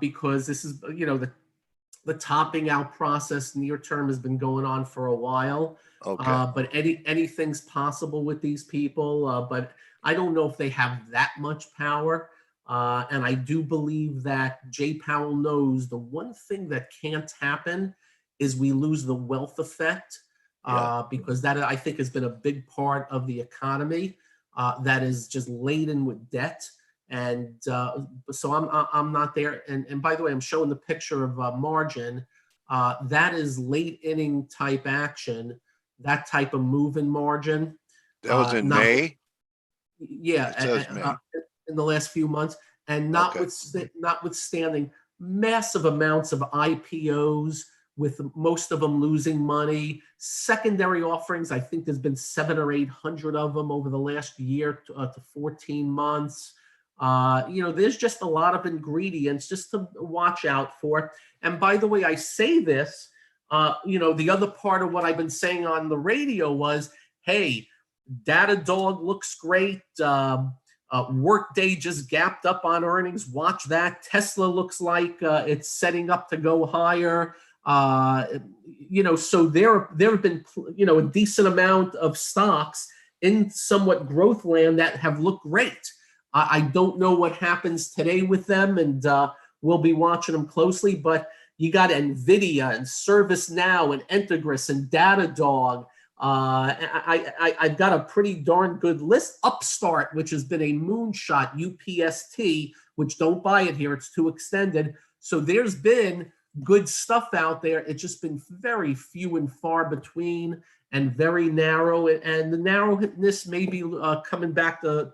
because this is, the topping out process near term has been going on for a while. But anything's possible with these people. But I don't know if they have that much power. And I do believe that Jay Powell knows the one thing that can't happen is we lose the wealth effect, because that I think has been a big part of the economy that is just laden with debt. And so I'm not there. And by the way, I'm showing the picture of margin. That is late inning type action, that type of move in margin. That was in May? Yeah, in the last few months. And notwithstanding massive amounts of IPOs, with most of them losing money, secondary offerings, I think there's been 700 or 800 of them over the last year to 14 months. There's just a lot of ingredients just to watch out for. And by the way, I say this, the other part of what I've been saying on the radio was, hey, Datadog looks great. Workday just gapped up on earnings. Watch that. Tesla looks like it's setting up to go higher. So there have been, a decent amount of stocks in somewhat growth land that have looked great. I don't know what happens today with them, and we'll be watching them closely. But you got NVIDIA and ServiceNow and Integris and Datadog. I've got a pretty darn good list. Upstart, which has been a moonshot. UPST, which don't buy it here. It's too extended. So there's been good stuff out there. It's just been very few and far between and very narrow. And the narrowness may be coming back to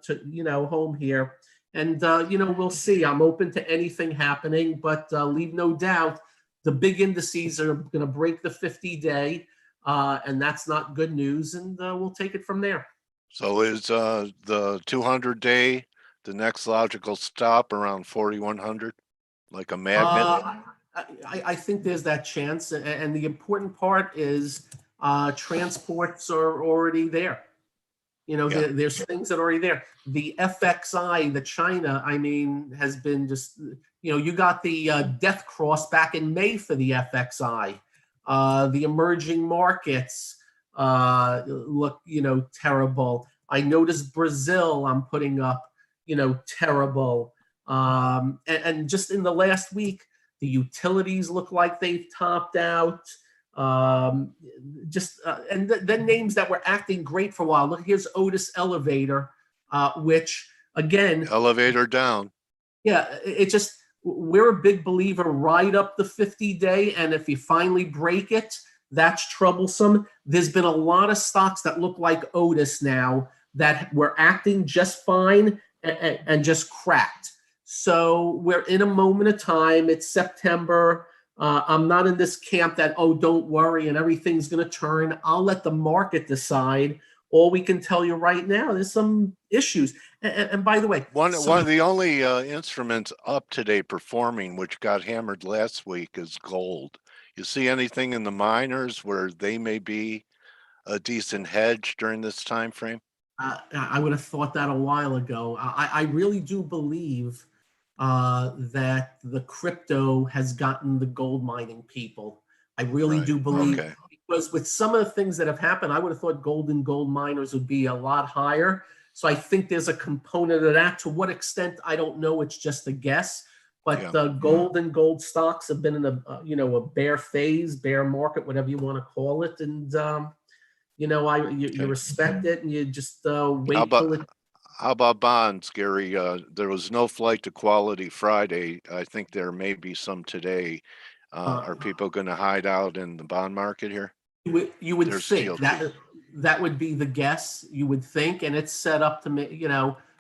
home here. And, we'll see. I'm open to anything happening, but leave no doubt the big indices are going to break the 50-day. And that's not good news. And we'll take it from there. So is the 200-day the next logical stop around 4,100, like a magnet? I think there's that chance. And the important part is transports are already there. There's things that are already there. The FXI, the China, has been just, you got the death cross back in May for the FXI. The emerging markets look, terrible. I noticed Brazil, I'm putting up, terrible. And just in the last week, the utilities look like they've topped out. And then names that were acting great for a while. Look, here's Otis Elevator, which again, elevator down. Yeah, it just, we're a big believer right up the 50-day. And if you finally break it, that's troublesome. There's been a lot of stocks that look like Otis now that were acting just fine and just cracked. So we're in a moment of time. It's September. I'm not in this camp that, don't worry and everything's going to turn. I'll let the market decide. All we can tell you right now, there's some issues. And by the way, one of the only instruments up today performing, which got hammered last week, is gold. You see anything in the miners where they may be a decent hedge during this time frame? I would have thought that a while ago. I really do believe that the crypto has gotten the gold mining people. I really do believe, because with some of the things that have happened, I would have thought gold and gold miners would be a lot higher. So I think there's a component of that. To what extent, I don't know. It's just a guess. But gold and gold stocks have been in a bear phase, bear market, whatever you want to call it. And you respect it, and you just wait till it. How about bonds, Gary? There was no flight to quality Friday. I think there may be some today. Are people going to hide out in the bond market here? You would think that would be the guess. You would think, and it's set up to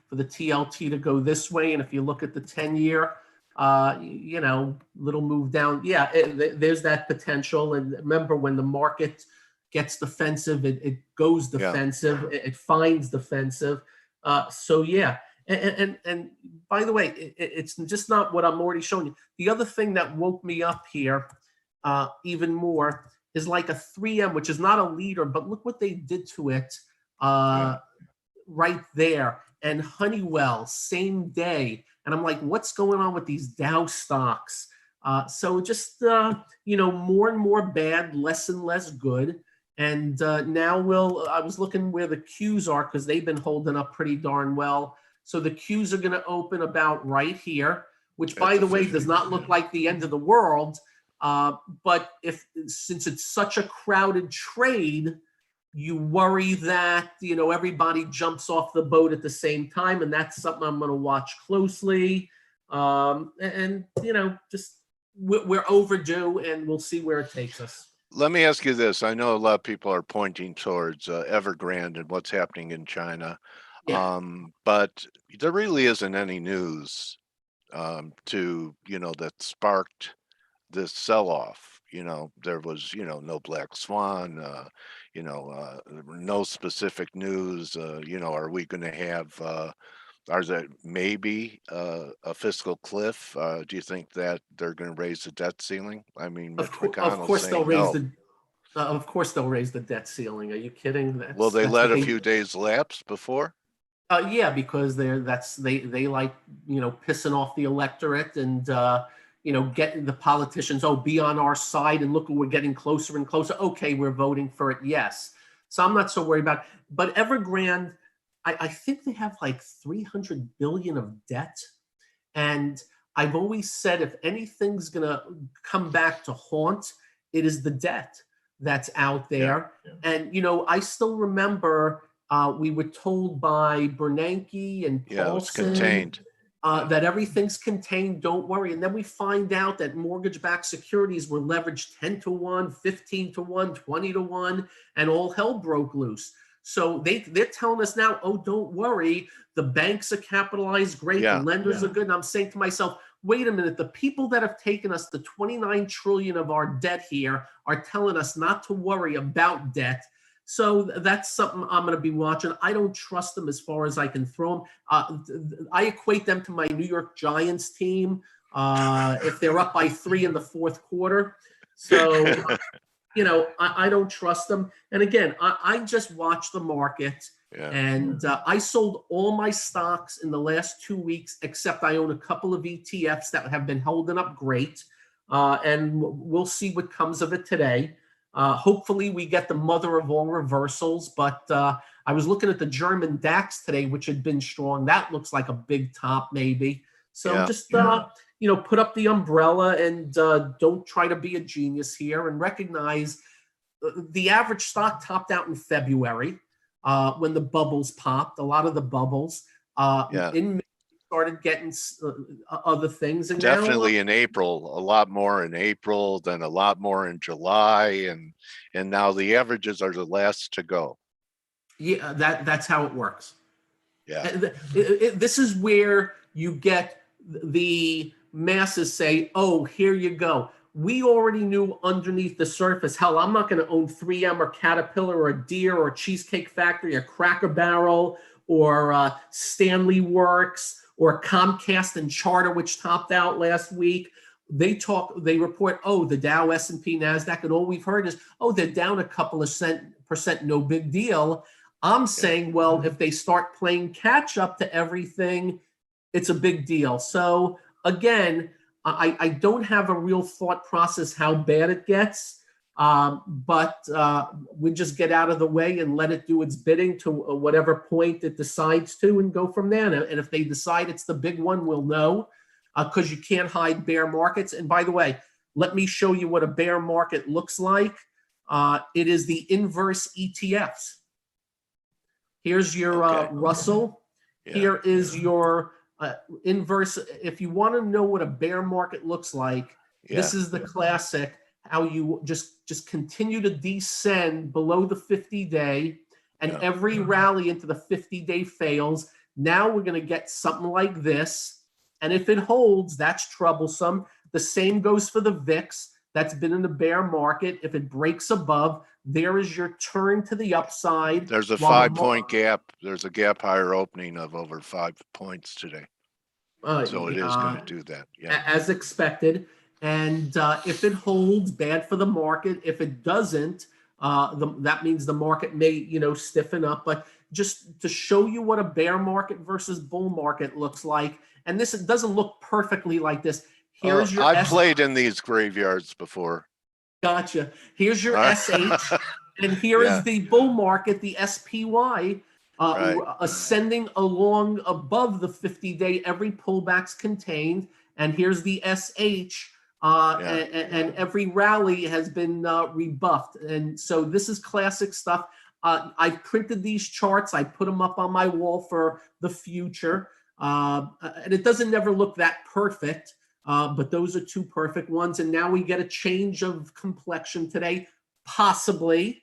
for the TLT to go this way. And if you look at the 10-year, little move down. Yeah, there's that potential. And remember, when the market gets defensive, it goes defensive. It finds defensive. So yeah, and by the way, it's just not what I'm already showing you. The other thing that woke me up here even more is like a 3M, which is not a leader, but look what they did to it right there. And Honeywell, same day. And I'm like, what's going on with these Dow stocks? So just, more and more bad, less and less good. And now I was looking where the Qs are, because they've been holding up pretty darn well. So the Qs are going to open about right here, which, by the way, does not look like the end of the world. But since it's such a crowded trade, you worry that, everybody jumps off the boat at the same time. And that's something I'm going to watch closely. Just we're overdue, and we'll see where it takes us. Let me ask you this. I know a lot of people are pointing towards Evergrande and what's happening in China. Yeah. But there really isn't any news that sparked this sell-off. There was, no black swan, no specific news. Are we going to have, are there maybe a fiscal cliff? Do you think that they're going to raise the debt ceiling? I mean, of course they'll raise of course they'll raise the debt ceiling. Are you kidding? Will they let a few days lapse before? Yeah, because they like, pissing off the electorate and, getting the politicians, be on our side, and look, we're getting closer and closer. Okay, we're voting for it. Yes. So I'm not so worried about it. But Evergrande, I think they have like 300 billion of debt. And I've always said if anything's going to come back to haunt, it is the debt that's out there. And, I still remember we were told by Bernanke and Yeah, it was Paulson contained. that everything's contained, don't worry. And then we find out that mortgage-backed securities were leveraged 10 to 1, 15 to 1, 20 to 1, and all hell broke loose. So they're telling us now, oh, don't worry, the banks are capitalized great, the lenders are good. And I'm saying to myself, wait a minute, the people that have taken us the 29 trillion of our debt here are telling us not to worry about debt. So that's something I'm going to be watching. I don't trust them as far as I can throw them. I equate them to my New York Giants team if they're up by 3 in the fourth quarter. So, I don't trust them. And again, I just watch the market. Yeah. And I sold all my stocks in the last 2 weeks, except I own a couple of ETFs that have been holding up great. And we'll see what comes of it today. Hopefully we get the mother of all reversals, but I was looking at the German DAX today, which had been strong. That looks like a big top maybe. So just, put up the umbrella and don't try to be a genius here and recognize the average stock topped out in February when the bubbles popped, a lot of the bubbles. In May, started getting other things. And Definitely now, in April, a lot more in April, then a lot more in July, and now the averages are the last to go. Yeah, that's how it works. Yeah. This is where you get the masses say, oh, here you go. We already knew underneath the surface, hell, I'm not going to own 3M or Caterpillar or Deere or Cheesecake Factory or Cracker Barrel or Stanley Works or Comcast and Charter, which topped out last week. They report, oh, the Dow, S&P, NASDAQ, and all we've heard is, oh, they're down a couple of percent, no big deal. I'm saying, well, if they start playing catch up to everything, it's a big deal. So again, I don't have a real thought process how bad it gets, but we just get out of the way and let it do its bidding to whatever point it decides to and go from there. And if they decide it's the big one, we'll know, because you can't hide bear markets. And by the way, let me show you what a bear market looks like. It is the inverse ETFs. Here's your Russell. Yeah. Here is your inverse. If you want to know what a bear market looks like, this is the classic, how you just continue to descend below the 50-day, and every rally into the 50-day fails. Now we're going to get something like this. And if it holds, that's troublesome. The same goes for the VIX. That's been in the bear market. If it breaks above, there is your turn to the upside. There's a 5-point gap. There's a gap higher opening of over 5 points today. So it is going to do that. Yeah. As expected. And if it holds, bad for the market. If it doesn't, that means the market may, stiffen up. But just to show you what a bear market versus bull market looks like, and this, it doesn't look perfectly like this. Here's your I've played in these graveyards before. Gotcha. Here's your SH, and here is the bull market, the SPY, ascending along above the 50-day. Every pullback's contained, and here's the SH, and every rally has been rebuffed. And so this is classic stuff. I've printed these charts. I put them up on my wall for the future, and it doesn't never look that perfect. But those are two perfect ones. And now we get a change of complexion today, possibly.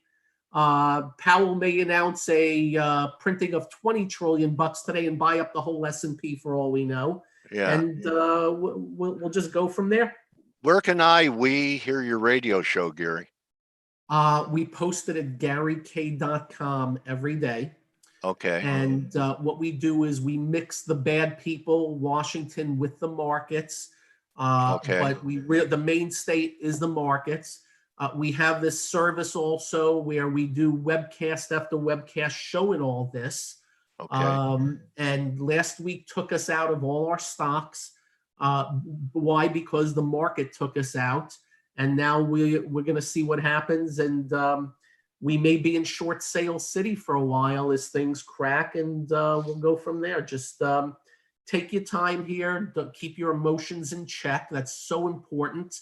Powell may announce a printing of 20 trillion bucks today and buy up the whole S&P for all we know. Yeah. And we'll just go from there. Where can we hear your radio show, Gary? We post it at GaryK.com every day. Okay. And what we do is we mix the bad people, Washington, with the markets. But the mainstay is the markets. We have this service also where we do webcast after webcast showing all this. Okay. And last week took us out of all our stocks. Why? Because the market took us out. And now we're going to see what happens. And, we may be in short sale city for a while as things crack, and we'll go from there. Just take your time here. Keep your emotions in check. That's so important.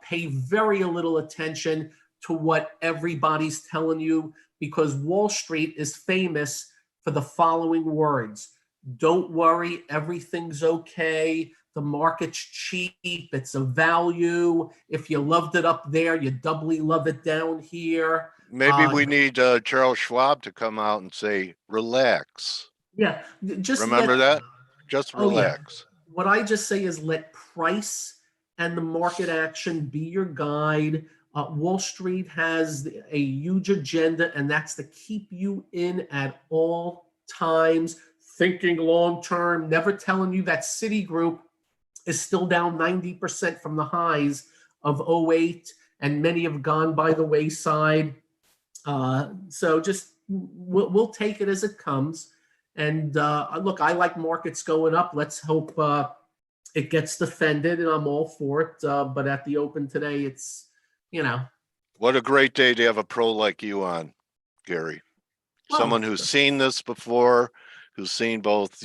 Pay very little attention to what everybody's telling you, because Wall Street is famous for the following words: don't worry, everything's okay. The market's cheap. It's a value. If you loved it up there, you doubly love it down here. Maybe we need Charles Schwab to come out and say, relax. Yeah, just Remember that? Just Oh, yeah. relax. What I just say is let price and the market action be your guide. Wall Street has a huge agenda, and that's to keep you in at all times, thinking long term, never telling you that Citigroup is still down 90% from the highs of '08, and many have gone by the wayside. So just we'll take it as it comes. And look, I like markets going up. Let's hope it gets defended, and I'm all for it. But at the open today, it's, What a great day to have a pro like you on, Gary. Well, Someone who's seen this before, who's seen both,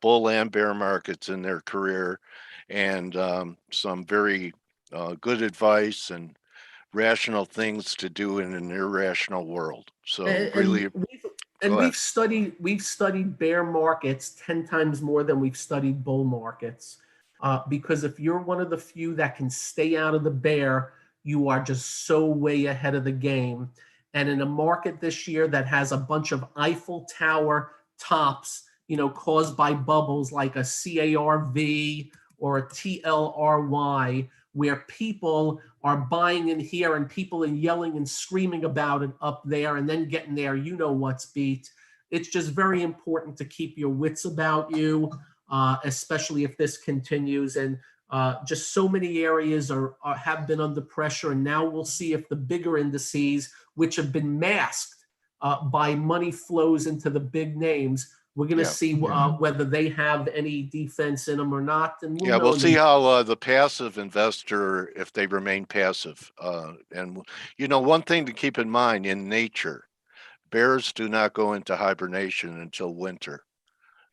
bull and bear markets in their career, and some very good advice and rational things to do in an irrational world. So really, we've studied bear markets 10 times more than we've studied bull markets. Because if you're one of the few that can stay out of the bear, you are just so way ahead of the game. And in a market this year that has a bunch of Eiffel Tower tops, caused by bubbles like a CARV or a TLRY, where people are buying in here and people are yelling and screaming about it up there, and then getting there, what's beat. It's just very important to keep your wits about you, especially if this continues. And just so many areas have been under pressure, and now we'll see if the bigger indices, which have been masked by money flows into the big names, we're going to see whether they have any defense in them or not. And we'll see how the passive investor, if they remain passive. And one thing to keep in mind, in nature, bears do not go into hibernation until winter.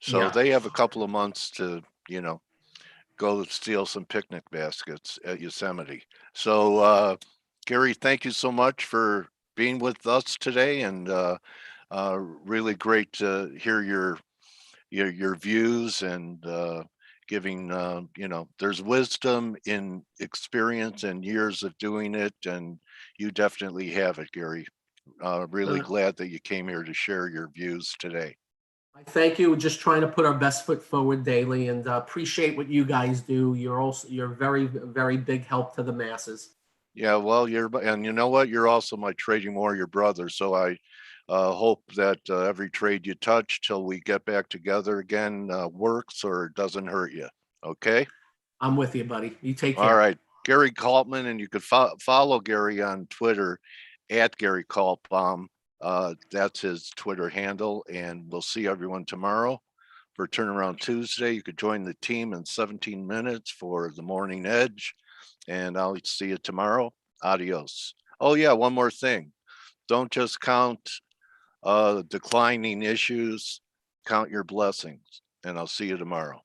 So they have a couple of months to, go steal some picnic baskets at Yosemite. So, Gary, thank you so much for being with us today, and really great to hear your views, and giving, there's wisdom in experience and years of doing it, and you definitely have it, Gary. Really glad that you came here to share your views today. Thank you. We're just trying to put our best foot forward daily, and appreciate what you guys do. You're very, very big help to the masses. Yeah, well, and you know what? You're also my trading warrior brother. So I hope that every trade you touch till we get back together again works or doesn't hurt you. Okay? I'm with you, buddy. You take care. All right. Gary Kaltman, and you could follow Gary on Twitter at Gary Kaltbaum. That's his Twitter handle, and we'll see everyone tomorrow for Turnaround Tuesday. You could join the team in 17 minutes for the Morning Edge, and I'll see you tomorrow. Adios. Oh yeah, one more thing. Don't just count declining issues, count your blessings, and I'll see you tomorrow.